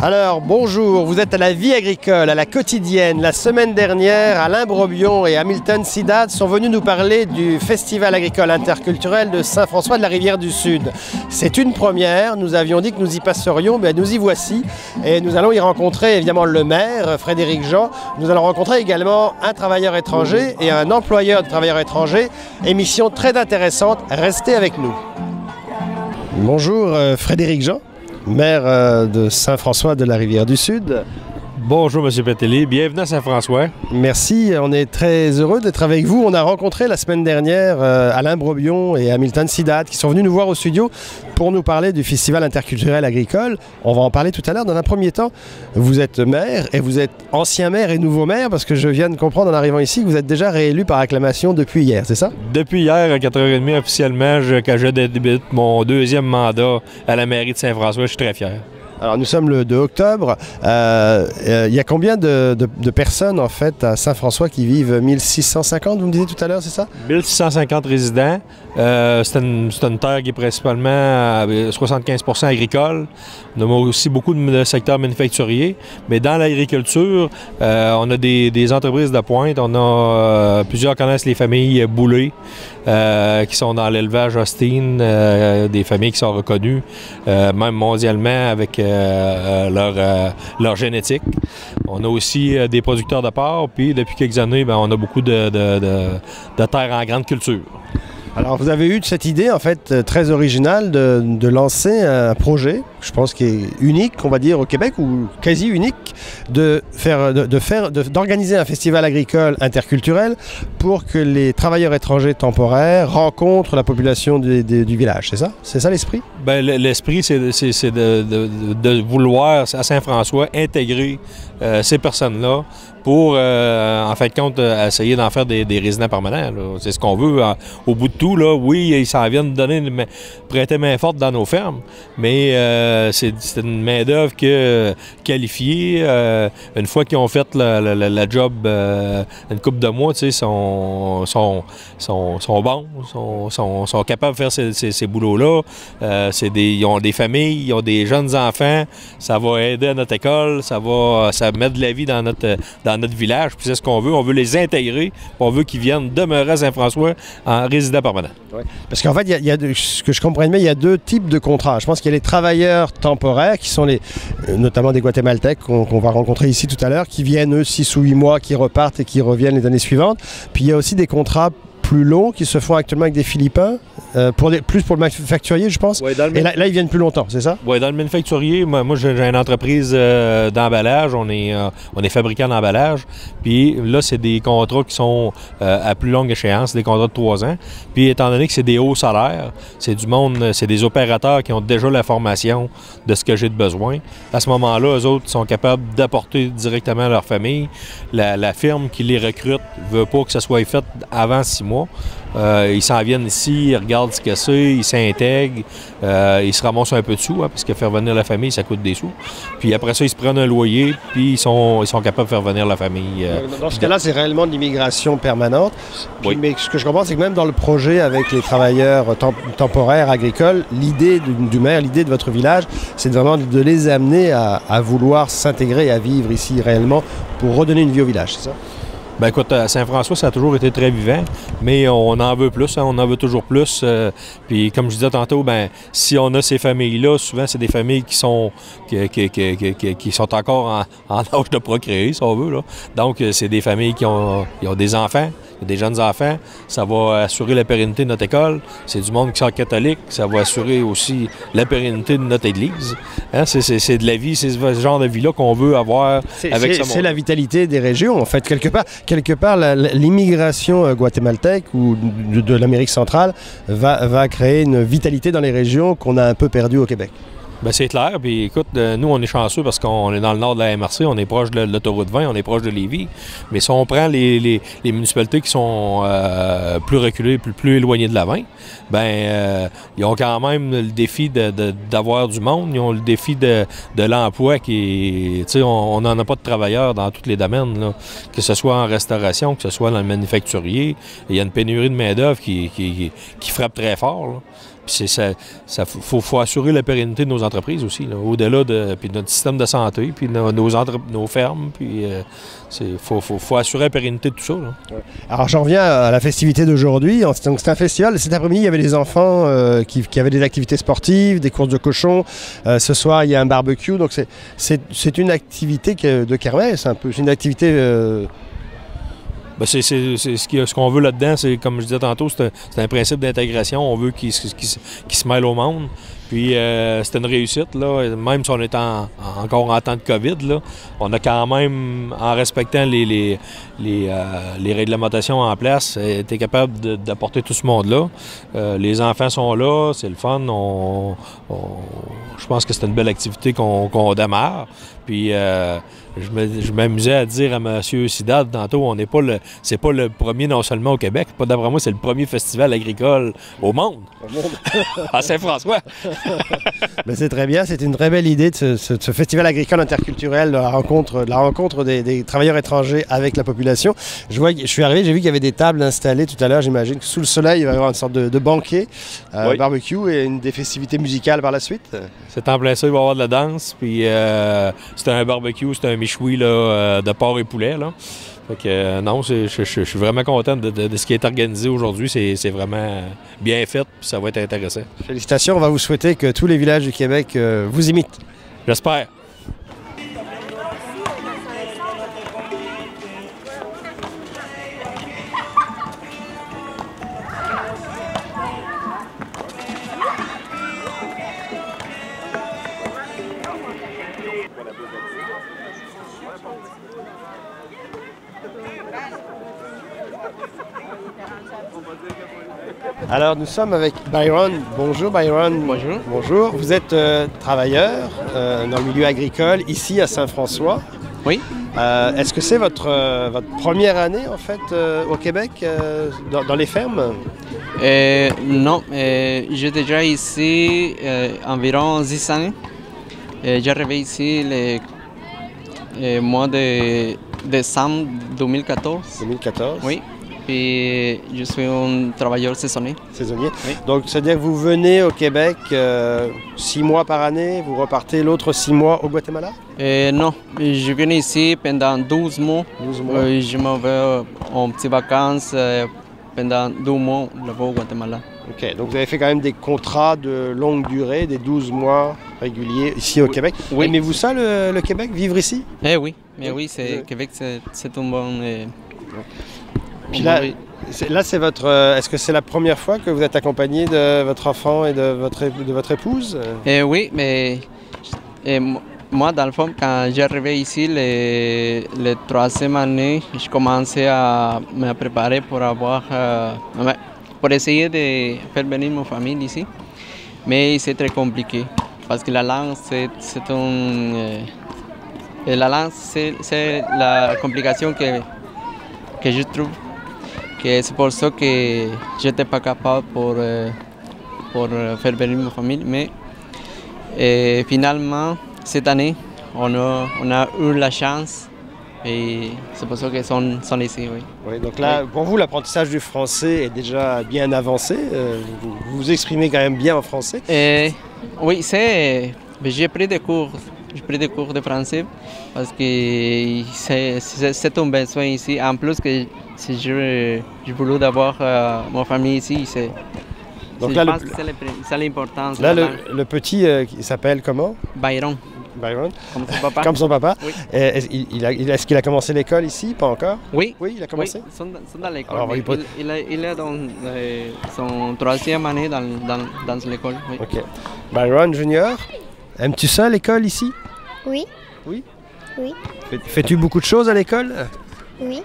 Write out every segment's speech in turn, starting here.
Alors, bonjour, vous êtes à la vie agricole, à la quotidienne. La semaine dernière, Alain Brobion et Hamilton Sidat sont venus nous parler du Festival agricole interculturel de Saint-François de la Rivière du Sud. C'est une première, nous avions dit que nous y passerions, mais nous y voici. Et nous allons y rencontrer évidemment le maire, Frédéric Jean. Nous allons rencontrer également un travailleur étranger et un employeur de travailleurs étrangers. Émission très intéressante, restez avec nous. Bonjour Frédéric Jean, maire de Saint-François de la Rivière du Sud. Bonjour M. Petelli, bienvenue à Saint-François. Merci, on est très heureux d'être avec vous. On a rencontré la semaine dernière Alain Brobion et Hamilton Sidat qui sont venus nous voir au studio pour nous parler du Festival interculturel agricole. On va en parler tout à l'heure. Dans un premier temps, vous êtes maire et vous êtes ancien maire et nouveau maire parce que je viens de comprendre en arrivant ici que vous êtes déjà réélu par acclamation depuis hier, c'est ça? Depuis hier, à 4h30 officiellement, quand je débute mon deuxième mandat à la mairie de Saint-François, je suis très fier. Alors nous sommes le 2 octobre, il y a combien de personnes en fait à Saint-François qui vivent 1650, vous me disiez tout à l'heure, c'est ça? 1650 résidents, c'est une terre qui est principalement à 75% agricole. On a aussi beaucoup de secteurs manufacturiers, mais dans l'agriculture, on a des entreprises de pointe, on a plusieurs connaissent les familles Boulay, qui sont dans l'élevage Austin, des familles qui sont reconnues, même mondialement avec leur génétique. On a aussi des producteurs de porc, puis depuis quelques années, on a beaucoup de terres en grande culture. Alors vous avez eu cette idée en fait très originale de lancer un projet, je pense qui est unique, on va dire au Québec ou quasi unique, d'organiser un festival agricole interculturel pour que les travailleurs étrangers temporaires rencontrent la population du village, c'est ça? C'est ça l'esprit? Bien, l'esprit, c'est de vouloir à Saint-François intégrer ces personnes-là pour, en fin de compte, essayer d'en faire des résidents permanents. C'est ce qu'on veut. Au bout de tout, là, oui, ils s'en viennent prêter main forte dans nos fermes, mais c'est une main-d'œuvre qualifiée. Une fois qu'ils ont fait la job une couple de mois, tu sais, sont bons, sont capables de faire ces boulots-là. Ils ont des familles, ils ont des jeunes enfants. Ça va aider à notre école, ça met de la vie dans notre village, puis c'est ce qu'on veut. On veut les intégrer, puis on veut qu'ils viennent demeurer à Saint-François en résident permanent. Ouais. Parce qu'en fait, ce que je comprends bien, il y a deux types de contrats. Je pense qu'il y a les travailleurs temporaires, qui sont notamment des Guatémaltèques qu'on va rencontrer ici tout à l'heure, qui viennent eux 6 ou 8 mois, qui repartent et qui reviennent les années suivantes. Puis il y a aussi des contrats plus longs qui se font actuellement avec des Philippins, plus pour le manufacturier, je pense. Ouais, et là, ils viennent plus longtemps, c'est ça? Oui, dans le manufacturier, moi j'ai une entreprise d'emballage, on est fabricant d'emballage, puis là, c'est des contrats qui sont à plus longue échéance, des contrats de 3 ans. Puis étant donné que c'est des hauts salaires, c'est du monde, c'est des opérateurs qui ont déjà la formation de ce que j'ai de besoin. À ce moment-là, eux autres sont capables d'apporter directement à leur famille. La firme qui les recrute ne veut pas que ça soit fait avant 6 mois. Ils s'en viennent ici, ils regardent ce que c'est, ils s'intègrent, ils se ramassent un peu de sous, parce que faire venir la famille, ça coûte des sous. Puis après ça, ils se prennent un loyer, puis ils sont capables de faire venir la famille. Dans ce cas-là, c'est réellement de l'immigration permanente. Oui. Mais ce que je comprends, c'est que même dans le projet avec les travailleurs temporaires agricoles, l'idée du maire, l'idée de votre village, c'est vraiment de les amener à vouloir s'intégrer et à vivre ici réellement pour redonner une vie au village, c'est ça? Bien, écoute, à Saint-François, ça a toujours été très vivant, mais on en veut plus, on en veut toujours plus. Puis, comme je disais tantôt, si on a ces familles-là, souvent, c'est des familles qui sont encore en âge de procréer, si on veut, là. Donc, c'est des familles qui ont des enfants, des jeunes enfants. Ça va assurer la pérennité de notre école. C'est du monde qui sort catholique. Ça va assurer aussi la pérennité de notre Église. Hein? C'est de la vie, c'est ce genre de vie-là qu'on veut avoir avec ce monde. C'est la vitalité des régions, en fait. Quelque part, l'immigration guatémaltèque ou de l'Amérique centrale va créer une vitalité dans les régions qu'on a un peu perdues au Québec. Bien, c'est clair. Puis écoute, nous, on est chanceux parce qu'on est dans le nord de la MRC, on est proche de l'autoroute 20, on est proche de Lévis. Mais si on prend les municipalités qui sont plus reculées, plus éloignées de la 20, ils ont quand même le défi d'avoir du monde. Ils ont le défi de l'emploi qui est... Tu sais, on n'en a pas de travailleurs dans tous les domaines, là. Que ce soit en restauration, que ce soit dans le manufacturier. Il y a une pénurie de main-d'œuvre qui frappe très fort, là. Puis faut assurer la pérennité de nos entreprises aussi, au-delà de puis notre système de santé, puis nos fermes, puis faut assurer la pérennité de tout ça. Là. Ouais. Alors j'en reviens à la festivité d'aujourd'hui. C'est un festival. Cet après-midi, il y avait des enfants qui avaient des activités sportives, des courses de cochons. Ce soir, il y a un barbecue. Donc c'est une activité de kermesse, un peu. C'est une activité... Ben ce qu'on veut là-dedans, c'est comme je disais tantôt, c'est un principe d'intégration. On veut qu'ils se mêlent au monde. Puis c'était une réussite, là. Même si on est encore en temps de COVID, là, on a quand même, en respectant les réglementations en place, été capable d'apporter tout ce monde-là. Les enfants sont là, c'est le fun. Je pense que c'est une belle activité qu'on démarre. Puis je m'amusais à dire à M. Sidad tantôt, c'est pas le premier non seulement au Québec, pas d'après moi, c'est le premier festival agricole au monde. À Saint-François. Ben c'est très bien, c'est une très belle idée de ce festival agricole interculturel, de la rencontre des travailleurs étrangers avec la population. Je suis arrivé, j'ai vu qu'il y avait des tables installées tout à l'heure, j'imagine que sous le soleil, il va y avoir une sorte de banquet, oui. Barbecue et des festivités musicales par la suite. C'est en plein ça, il va y avoir de la danse, puis c'est un barbecue, c'est un méchoui là, de porc et poulet. Là. Fait que, non, je suis vraiment content de ce qui est organisé aujourd'hui. C'est vraiment bien fait, puis ça va être intéressant. Félicitations, on va vous souhaiter que tous les villages du Québec vous imitent. J'espère. Alors nous sommes avec Byron. Bonjour Byron. Bonjour. Bonjour. Vous êtes travailleur dans le milieu agricole ici à Saint-François. Oui. Est-ce que c'est votre première année en fait au Québec dans les fermes? Non, j'ai déjà ici environ 10 ans. J'arrivais ici le mois de décembre 2014. 2014. Oui. Puis je suis un travailleur saisonnier. Saisonnier. Oui. Donc c'est-à-dire que vous venez au Québec 6 mois par année, vous repartez l'autre 6 mois au Guatemala? Non, je viens ici pendant 12 mois. 12 mois. Je m'en vais en petites vacances pendant 2 mois là-bas au Guatemala. Ok, donc vous avez fait quand même des contrats de longue durée, des 12 mois réguliers ici au Québec. Oui. Aimez-vous ça le Québec, vivre ici? Oui, mais oui, Québec c'est un bon... Puis là, c'est votre. Est-ce que c'est la première fois que vous êtes accompagné de votre enfant et de votre épouse? Oui, mais moi, dans le fond, quand j'arrivais ici, le troisième année, je commençais à me préparer pour essayer de faire venir ma famille ici. Mais c'est très compliqué parce que la langue, c'est la complication que je trouve. C'est pour ça que je n'étais pas capable pour faire venir ma famille. Mais finalement, cette année, on a eu la chance et c'est pour ça qu'ils sont ici. Oui. Oui, donc là, pour vous, l'apprentissage du français est déjà bien avancé. Vous vous exprimez quand même bien en français. Oui, j'ai pris des cours. J'ai pris des cours de français parce que c'est un besoin ici. En plus que si je voulais avoir ma famille ici, donc là, c'est l'importance. Là, le petit, il s'appelle comment? Byron. Byron. Comme son papa. Comme son papa. Oui. Est-ce qu'il a commencé l'école ici? Pas encore? Oui. Oui, il a commencé? Oui, sont dans l'école. Il est dans son troisième année dans l'école. Oui. Ok. Byron Junior, aimes-tu ça l'école ici? Oui. Oui? Oui. Fais-tu beaucoup de choses à l'école? Oui.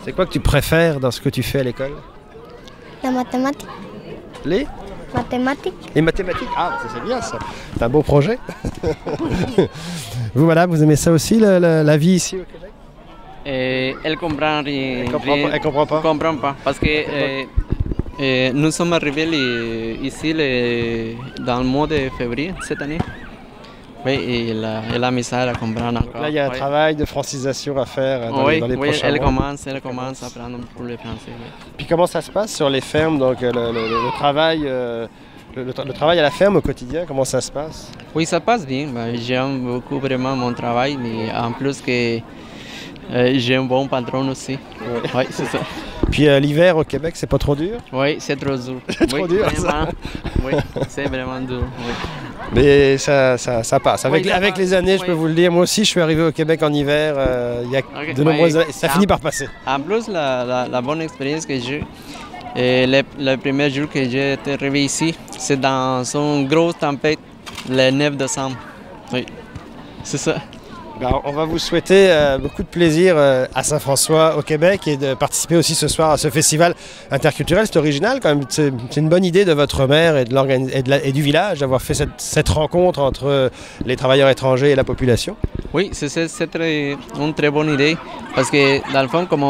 C'est quoi que tu préfères dans ce que tu fais à l'école? La mathématique. Les Mathématiques. mathématiques? Ah, c'est bien ça. C'est un beau projet. Vous, madame, vous aimez ça aussi, la vie ici au Québec? Elle comprend rien. Elle comprend pas? Comprend pas. Parce que nous sommes arrivés ici dans le mois de février cette année. Oui, et elle a mis ça à comprendre encore. Donc là, il y a un travail de francisation à faire dans les prochains mois. Elle commence à apprendre pour le français. Oui. Puis comment ça se passe sur les fermes? Donc le travail Le travail à la ferme au quotidien, comment ça se passe? Oui, ça passe bien. Ben, j'aime beaucoup vraiment mon travail, mais en plus que j'ai un bon patron aussi. Ouais. Oui, c'est ça. Puis l'hiver au Québec, c'est pas trop dur? Oui, c'est trop dur. Trop dur, ça. vraiment. Oui, c'est vraiment dur. Oui. Mais ça passe. Avec, Oui, ça avec passe. les années, je peux Oui. vous le dire. Moi aussi, je suis arrivé au Québec en hiver il y a Ok. de nombreuses Oui. années. Ça finit par passer. En plus, la bonne expérience que j'ai, le premier jour que j'ai été arrivé ici, c'est dans une grosse tempête, le 9 décembre. Oui, c'est ça. Ben, on va vous souhaiter beaucoup de plaisir à Saint-François, au Québec, et de participer aussi ce soir à ce festival interculturel. C'est original quand même. C'est une bonne idée de votre maire et, et du village d'avoir fait cette rencontre entre les travailleurs étrangers et la population. Oui, c'est une très bonne idée parce que dans le fond, comme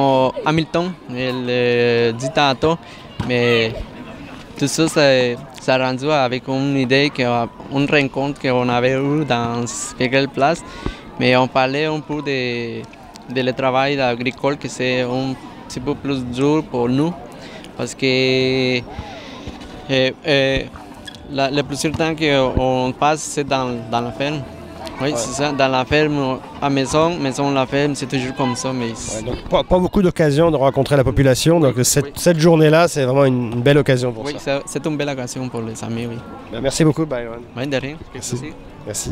Hamilton il dit tantôt, mais tout ça, ça a rendu avec une idée, une rencontre qu'on avait eue dans quelques places, mais on parlait un peu de le travail agricole, que c'est un petit peu plus dur pour nous parce que le plus de temps qu'on passe, c'est dans la ferme. Oui, c'est ça. Dans la ferme, à maison, la ferme, c'est toujours comme ça. Mais Ouais, donc pas beaucoup d'occasions de rencontrer la population. Donc cette journée-là, c'est vraiment une belle occasion pour oui, ça. c'est une belle occasion pour les amis, oui. Ben, merci beaucoup, Byron. Oui, de rien. Merci. Merci.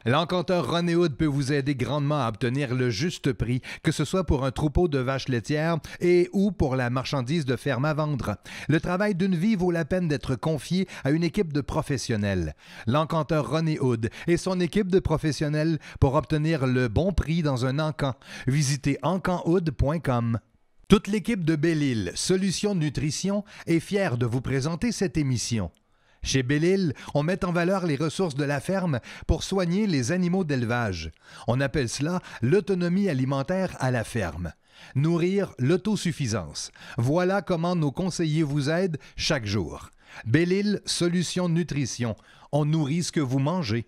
L'encanteur René Hood peut vous aider grandement à obtenir le juste prix, que ce soit pour un troupeau de vaches laitières et ou pour la marchandise de ferme à vendre. Le travail d'une vie vaut la peine d'être confié à une équipe de professionnels. L'encanteur René Hood et son équipe de professionnels pour obtenir le bon prix dans un encan. Visitez encanhood.com. Toute l'équipe de Belle-Île, Solutions Nutrition, est fière de vous présenter cette émission. Chez Belle-Île, on met en valeur les ressources de la ferme pour soigner les animaux d'élevage. On appelle cela l'autonomie alimentaire à la ferme. Nourrir l'autosuffisance. Voilà comment nos conseillers vous aident chaque jour. Belle-Île, Solutions Nutrition. On nourrit ce que vous mangez.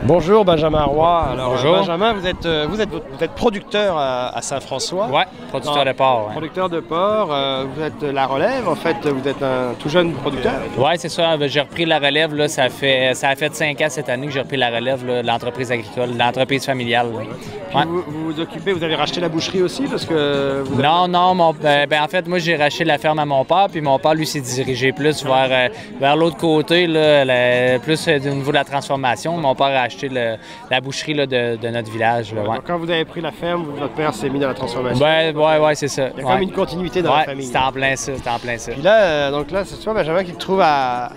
Bonjour Benjamin Roy. Alors, Bonjour. Benjamin, vous êtes producteur à Saint-François. Ouais, producteur de porc. Ouais. Producteur de porc, vous êtes la relève, en fait, vous êtes un tout jeune producteur. Ouais, c'est ça. J'ai repris la relève. Là, ça a fait 5 ans cette année que j'ai repris la relève là, de l'entreprise agricole, de l'entreprise familiale. Là. Puis Ouais. vous vous occupez, vous avez racheté la boucherie aussi parce que vous avez... Non, en fait, moi, j'ai racheté la ferme à mon père, puis mon père, lui, s'est dirigé plus vers l'autre côté, là, plus au niveau de la transformation. Mon père a acheté la boucherie là, de notre village. Là, ouais. Donc, quand vous avez pris la ferme, votre père s'est mis dans la transformation. Ouais, c'est ça. Il y a quand même une continuité dans la famille. C'était en plein ça. Puis là, c'est toi, Benjamin, qui te trouve à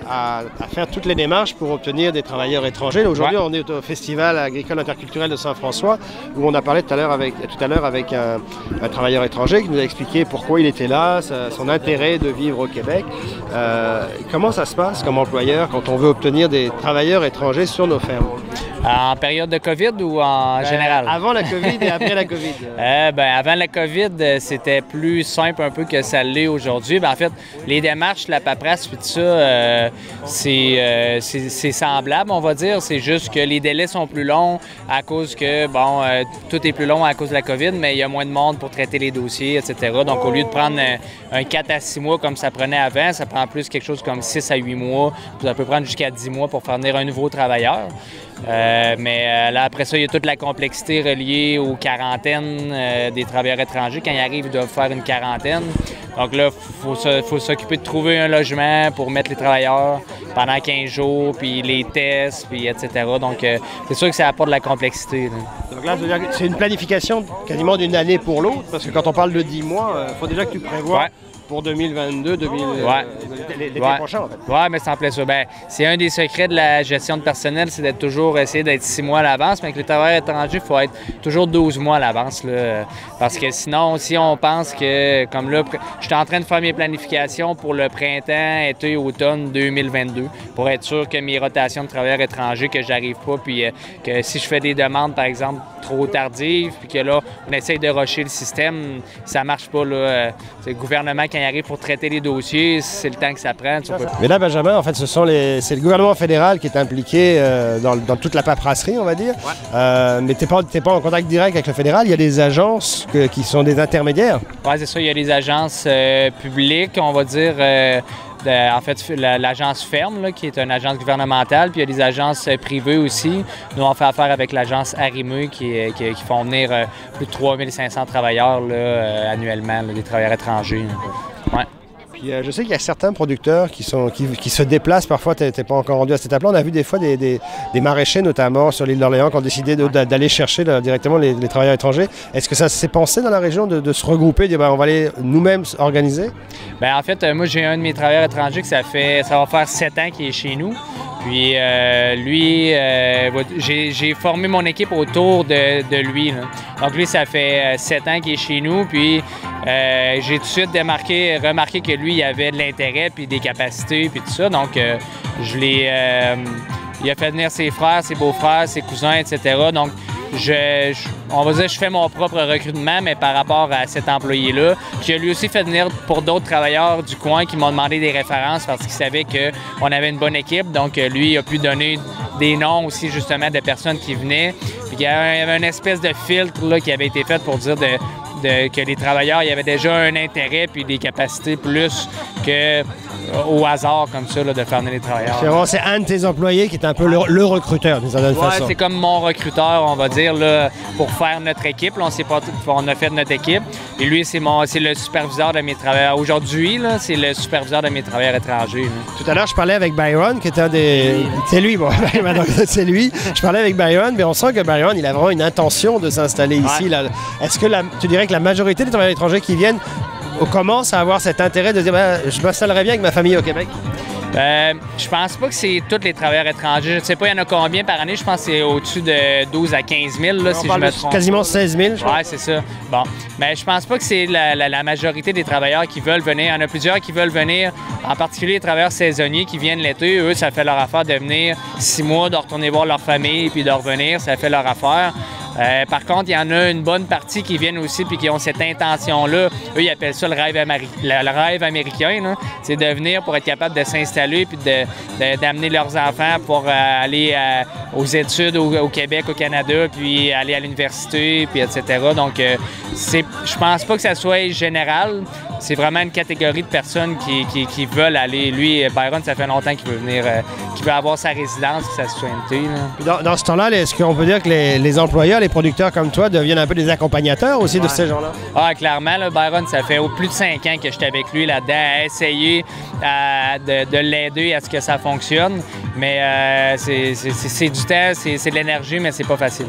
faire toutes les démarches pour obtenir des travailleurs étrangers. Aujourd'hui, on est au Festival agricole interculturel de Saint-François, où on a parlé tout à l'heure avec un travailleur étranger qui nous a expliqué pourquoi il était là, son intérêt de vivre au Québec. Comment ça se passe comme employeur quand on veut obtenir des travailleurs étrangers sur nos fermes? En période de COVID ou en général? Avant la COVID et après la COVID. Avant la COVID, c'était plus simple un peu que ça l'est aujourd'hui. En fait, les démarches, la paperasse, puis tout ça, c'est semblable, on va dire. C'est juste que les délais sont plus longs à cause que, tout est plus long à cause de la COVID, mais il y a moins de monde pour traiter les dossiers, etc. Donc, au lieu de prendre un 4 à 6 mois comme ça prenait avant, ça prend plus quelque chose comme 6 à 8 mois. Ça peut prendre jusqu'à 10 mois pour faire venir un nouveau travailleur. Là, après ça, il y a toute la complexité reliée aux quarantaines des travailleurs étrangers. Quand ils arrivent, ils doivent faire une quarantaine. Donc là, il faut s'occuper de trouver un logement pour mettre les travailleurs pendant 15 jours, puis les tests, puis etc. Donc, c'est sûr que ça apporte de la complexité. Là. Donc là, c'est une planification quasiment d'une année pour l'autre, parce que quand on parle de 10 mois, il faut déjà que tu prévois pour 2022, l'été prochain, en fait. Oui, mais c'est en plein ça. C'est un des secrets de la gestion de personnel, c'est d'être toujours essayer essayer d'être 6 mois à l'avance, mais avec les travailleurs étrangers, il faut être toujours 12 mois à l'avance. Parce que sinon, si on pense que, comme là, je suis en train de faire mes planifications pour le printemps, été, automne 2022, pour être sûr que mes rotations de travailleurs étrangers, que j'arrive pas, puis que si je fais des demandes, par exemple, trop tardives, puis que là, on essaye de rusher le système, ça marche pas. C'est le gouvernement qui arrive pour traiter les dossiers, c'est le temps que ça prend. Mais là, Benjamin, en fait, c'est le gouvernement fédéral qui est impliqué dans toute la paperasserie, on va dire. Ouais. Mais tu n'es pas en contact direct avec le fédéral. Il y a des agences qui sont des intermédiaires. Oui, c'est ça. Il y a des agences publiques, on va dire. En fait, l'agence Ferme, là, qui est une agence gouvernementale, puis il y a des agences privées aussi. Nous, on fait affaire avec l'agence Arrimeux qui font venir plus de 3500 travailleurs là, annuellement, là, des travailleurs étrangers. Ouais. Puis, je sais qu'il y a certains producteurs qui se déplacent. Parfois, tu n'es pas encore rendu à cette étape-là. On a vu des fois des maraîchers, notamment sur l'île d'Orléans, qui ont décidé d'aller chercher directement les travailleurs étrangers. Est-ce que ça s'est pensé dans la région de se regrouper, de dire on va aller nous-mêmes organiser? Bien, en fait, moi, j'ai un de mes travailleurs étrangers ça va faire 7 ans qu'il est chez nous. Puis lui, j'ai formé mon équipe autour de lui. Là. Donc lui, ça fait 7 ans qu'il est chez nous. Puis j'ai tout de suite remarqué que lui, il avait de l'intérêt, puis des capacités, puis tout ça. Donc il a fait venir ses frères, ses beaux-frères, ses cousins, etc. Donc on va dire je fais mon propre recrutement, mais par rapport à cet employé-là, qui a lui aussi fait venir pour d'autres travailleurs du coin qui m'ont demandé des références parce qu'ils savaient qu'on avait une bonne équipe. Donc lui a pu donner des noms aussi justement de personnes qui venaient. Puis il y avait une espèce de filtre là, qui avait été fait pour dire que les travailleurs, il y avait déjà un intérêt puis des capacités plus que au hasard comme ça là, de faire venir les travailleurs. C'est un de tes employés qui est un peu le recruteur d'une certaine façon. C'est comme mon recruteur, on va dire, là, pour faire notre équipe. Là, on a fait notre équipe. Et lui, c'est le superviseur de mes travailleurs. Aujourd'hui, là, c'est le superviseur de mes travailleurs étrangers. Là. Tout à l'heure, je parlais avec Byron, qui est un des... C'est lui, bon, c'est lui. Je parlais avec Byron, mais on sent que Byron, il a vraiment une intention de s'installer ici. Là. Est-ce que tu dirais que la majorité des travailleurs étrangers qui viennent commence à avoir cet intérêt de dire je m'installerais bien avec ma famille au Québec? Je pense pas que c'est tous les travailleurs étrangers. Je ne sais pas, il y en a combien par année. Je pense que c'est au-dessus de 12 à 15 000, là, si je me trompe. Quasiment 16 000, je crois. Oui, c'est ça. Bon. Mais je pense pas que c'est la majorité des travailleurs qui veulent venir. Il y en a plusieurs qui veulent venir, en particulier les travailleurs saisonniers qui viennent l'été. Eux, ça fait leur affaire de venir 6 mois, de retourner voir leur famille puis de revenir. Ça fait leur affaire. Par contre, il y en a une bonne partie qui viennent aussi puis qui ont cette intention-là. Eux, ils appellent ça le rêve américain. C'est de venir pour être capable de s'installer puis d'amener leurs enfants pour aller aux études au Québec, au Canada, puis aller à l'université, puis etc. Donc, je pense pas que ça soit général. C'est vraiment une catégorie de personnes qui veulent aller. Lui, Byron, ça fait longtemps qu'il veut venir, qu'il veut avoir sa résidence, sa citoyenneté. Dans ce temps-là, est-ce qu'on peut dire que les employeurs, les producteurs comme toi deviennent un peu des accompagnateurs aussi de ces gens-là? Ah, clairement, là, Byron, ça fait plus de 5 ans que je suis avec lui là-dedans à essayer de l'aider à ce que ça fonctionne. Mais c'est du temps, c'est de l'énergie, mais c'est pas facile.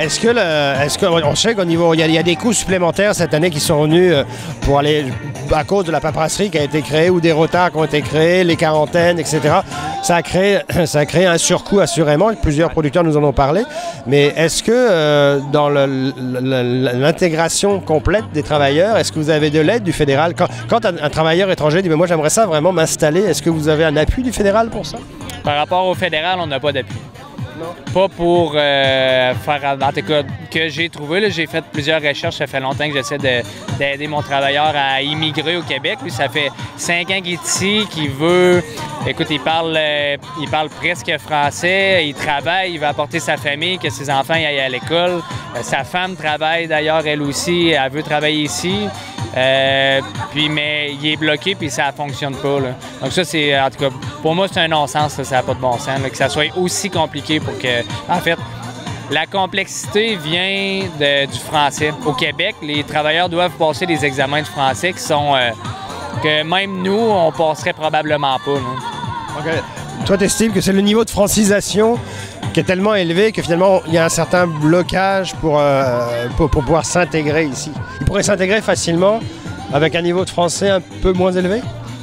On sait qu'au niveau, il y a des coûts supplémentaires cette année qui sont venus pour aller à cause de la paperasserie qui a été créée ou des retards qui ont été créés, les quarantaines, etc. Ça a créé un surcoût assurément. Plusieurs producteurs nous en ont parlé. Mais est-ce que dans l'intégration complète des travailleurs, est-ce que vous avez de l'aide du fédéral? Quand un travailleur étranger dit mais moi j'aimerais ça vraiment m'installer, est-ce que vous avez un appui du fédéral pour ça? Par rapport au fédéral, on n'a pas d'appui. Pas pour faire, en tout cas, que j'ai trouvé. Là, j'ai fait plusieurs recherches. Ça fait longtemps que j'essaie d'aider mon travailleur à immigrer au Québec. Lui, ça fait 5 ans qu'il est ici, qu'il veut... Écoute, il parle presque français. Il travaille, il veut apporter sa famille, que ses enfants y aillent à l'école. Sa femme travaille d'ailleurs, elle aussi. Elle veut travailler ici. Mais il est bloqué puis ça fonctionne pas. Là. Donc ça, c'est, en tout cas, pour moi, c'est un non-sens. Ça n'a pas de bon sens. Là, que ça soit aussi compliqué pour que... En fait, la complexité vient du français. Au Québec, les travailleurs doivent passer des examens de français qui sont... que même nous, on passerait probablement pas. Okay. Toi, tu estimes que c'est le niveau de francisation qui est tellement élevé que finalement, il y a un certain blocage pour pouvoir s'intégrer ici. Il pourrait s'intégrer facilement avec un niveau de français un peu moins élevé?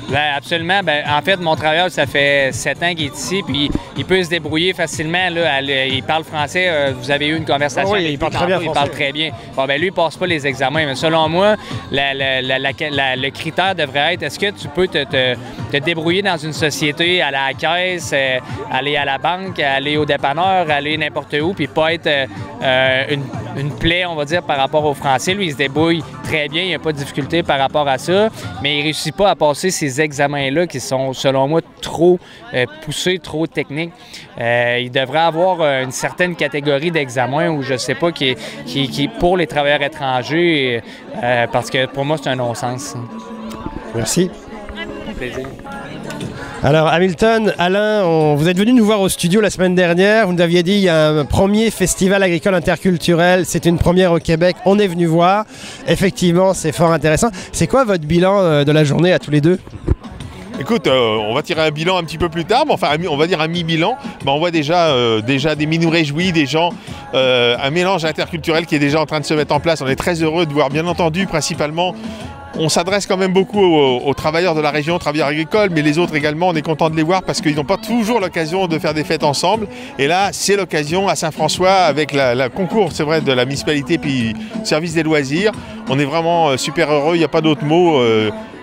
Bien, absolument. Bien, en fait, mon travailleur, ça fait 7 ans qu'il est ici, puis il peut se débrouiller facilement. Là, il parle français. Vous avez eu une conversation avec lui. Il parle très bien Il parle très bien. Bon, ben lui, il passe pas les examens. Mais selon moi, le critère devrait être, est-ce que tu peux te débrouiller dans une société, aller à la caisse, aller à la banque, aller au dépanneur, aller n'importe où, puis pas être une plaie, on va dire, par rapport au français. Lui, il se débrouille très bien, il n'y a pas de difficulté par rapport à ça, mais il ne réussit pas à passer ces examens-là qui sont, selon moi, trop poussés, trop techniques. Il devrait avoir une certaine catégorie d'examens où je ne sais pas, qui pour les travailleurs étrangers, parce que pour moi, c'est un non-sens. Merci. Plaisir. Alors Hamilton, Alain, vous êtes venu nous voir au studio la semaine dernière. Vous nous aviez dit qu'il y a un premier festival agricole interculturel. C'est une première au Québec. On est venu voir. Effectivement, c'est fort intéressant. C'est quoi votre bilan de la journée à tous les deux? Écoute, on va tirer un bilan un petit peu plus tard, mais enfin, on va dire un mi-bilan. Mais on voit déjà des minous réjouis, des gens, un mélange interculturel qui est déjà en train de se mettre en place. On est très heureux de voir, bien entendu, principalement. On s'adresse quand même beaucoup aux travailleurs de la région, travailleurs agricoles, mais les autres également, on est content de les voir parce qu'ils n'ont pas toujours l'occasion de faire des fêtes ensemble. Et là, c'est l'occasion à Saint-François avec la concours, c'est vrai, de la municipalité puis service des loisirs. On est vraiment super heureux, il n'y a pas d'autre mot.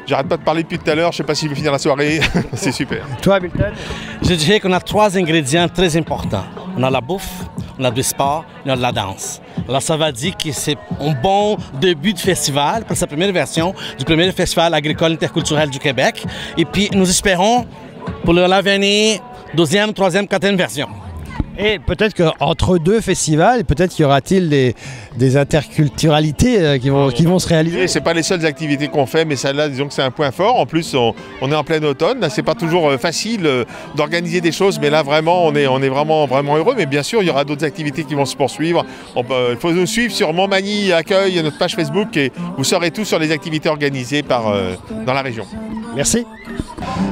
J'arrête pas de parler depuis tout à l'heure, je sais pas si je vais finir la soirée, c'est super. Toi, Hamilton? Je dirais qu'on a 3 ingrédients très importants. On a la bouffe, on a du sport, on a de la danse. Alors ça va dire que c'est un bon début de festival pour cette première version du premier festival agricole interculturel du Québec. Et puis nous espérons pour l'avenir, 2e, 3e, 4e version. Et peut-être qu'entre deux festivals, peut-être y aura-t-il des interculturalités qui vont se réaliser. C'est pas les seules activités qu'on fait, mais celle-là, disons que c'est un point fort. En plus, on est en plein automne. C'est pas toujours facile d'organiser des choses, mais là, vraiment, on est vraiment heureux. Mais bien sûr, il y aura d'autres activités qui vont se poursuivre. Il faut nous suivre sur Montmagny Accueil, notre page Facebook, et vous saurez tout sur les activités organisées dans la région. Merci.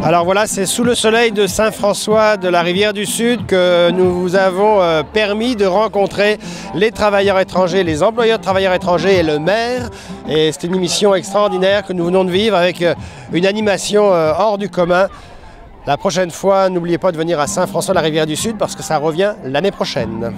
Alors voilà, c'est sous le soleil de Saint-François de la Rivière-du-Sud que nous vous avons permis de rencontrer les travailleurs étrangers, les employeurs de travailleurs étrangers et le maire. Et c'est une émission extraordinaire que nous venons de vivre avec une animation hors du commun. La prochaine fois, n'oubliez pas de venir à Saint-François de la Rivière-du-Sud parce que ça revient l'année prochaine.